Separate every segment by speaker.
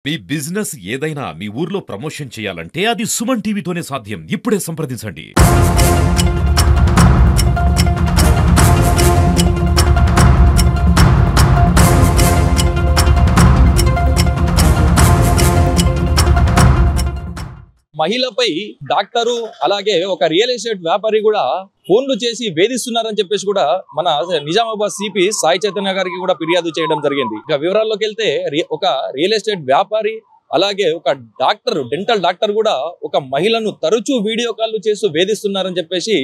Speaker 1: మీ business ఏదైనా మీ ఊర్లో promotion చేయాలంటే అది సుమన్ టీవీతోనే సాధ్యం. ఇప్పుడే సంప్రదించండి.
Speaker 2: మహిళపై డాక్టరు అలాగే ఒక రియల్ ఎస్టేట్ వ్యాపారి కూడా ఫోన్లు చేసి వేధిస్తున్నారని చెప్పేసి కూడా మన నిజామాబాద్ సిపి సాయి చైతన్య గారికి కూడా ఫిర్యాదు చేయడం జరిగింది. ఇక వివరాల్లోకి వెళ్తే ఒక రియల్ ఎస్టేట్ వ్యాపారి అలాగే ఒక డాక్టర్ డెంటల్ డాక్టర్ కూడా ఒక మహిళను తరచూ వీడియో కాల్ చేస్తూ వేధిస్తున్నారని చెప్పేసి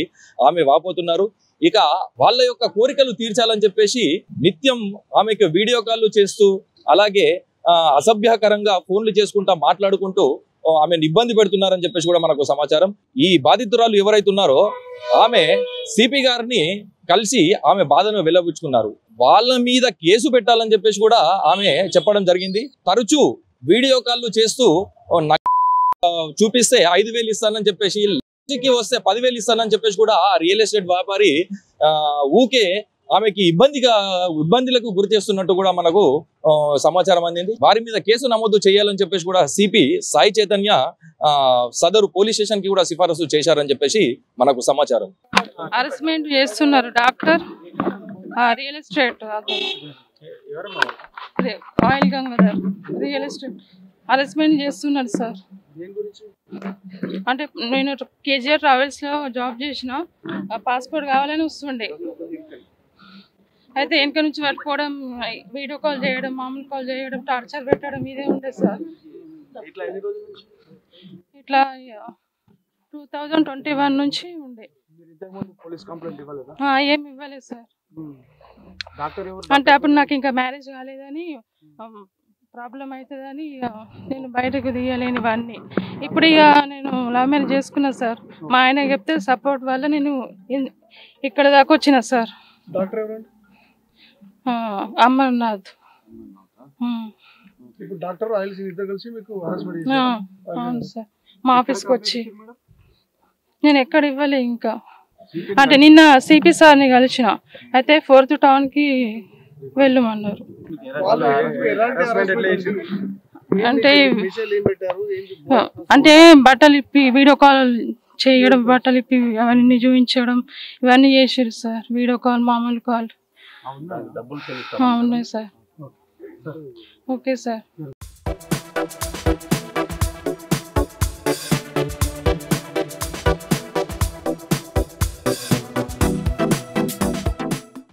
Speaker 2: ఆమె వాపోతున్నారు. ఇక వాళ్ళ యొక్క కోరికలు తీర్చాలని చెప్పేసి నిత్యం ఆమెకు వీడియో కాల్ చేస్తూ అలాగే అసభ్యకరంగా ఫోన్లు చేసుకుంటా మాట్లాడుకుంటూ ఆమెను ఇబ్బంది పెడుతున్నారని చెప్పేసి కూడా మనకు సమాచారం. ఈ బాధితురాలు ఎవరైతే ఉన్నారో ఆమె సిపి గారిని కలిసి ఆమె బాధను వెల్లబుచ్చుకున్నారు. వాళ్ళ మీద కేసు పెట్టాలని చెప్పేసి కూడా ఆమె చెప్పడం జరిగింది. తరచూ వీడియో కాల్ చేస్తూ చూపిస్తే 5,000 ఇస్తానని చెప్పేసి వస్తే 10,000 ఇస్తానని చెప్పేసి కూడా ఆ రియల్ ఎస్టేట్ వ్యాపారి ఊకే ఆమెకి ఇబ్బందులకు గురి చేస్తున్నట్టు కూడా మనకు సమాచారం అందింది. వారి మీద కేసు నమోదు చేయాలని చెప్పేసి కూడా సిపి సాయి చైతన్య సదరు పోలీస్ స్టేషన్ కి కూడా సిఫారసు చేశారని చెప్పేసి మనకు సమాచారం.
Speaker 3: హరాస్మెంట్ చేస్తున్నారు doctor real estate oil Gangadhar real estate harassment చేస్తున్నారు సార్. అంటే నేను కేజీఆర్ ట్రావెల్స్ లో జాబ్ చేసిన పాస్పోర్ట్ కావాలని వస్తుండే. అయితే వెనక నుంచి పట్టుకోవడం వీడియో కాల్ చేయడం మామూలు కాల్ చేయడం టార్చర్ పెట్టడం ఇదే ఉండేది సార్. ఇట్లా 2021 నుంచి ఉండే. ఏమి ఇవ్వలేదు సార్. అంటే అప్పుడు నాకు ఇంకా మ్యారేజ్ కాలేదని ప్రాబ్లం అవుతుందని నేను బయటకు తీయలేని ఇవన్నీ. ఇప్పుడు ఇక నేను లవ్ మ్యారేజ్ చేసుకున్నా సార్. మా ఆయన చెప్తే సపోర్ట్ వల్ల నేను ఇక్కడ దాకా వచ్చిన సార్. అమర్నాథ్. అవును సార్. మా ఆఫీస్కి వచ్చి నేను ఎక్కడ ఇవ్వలే ఇంకా. అంటే నిన్న సిపి సార్ని కలిసిన. అయితే 4th టౌన్కి వెళ్ళమన్నారు. అంటే బట్టలు ఇప్పి వీడియో కాల్ చేయడం బట్టలు ఇప్పి అవన్నీ చూపించడం ఇవన్నీ చేసారు సార్. వీడియో కాల్ మామూలు కాల్ ఉన్నాయి సార్. Okay sir.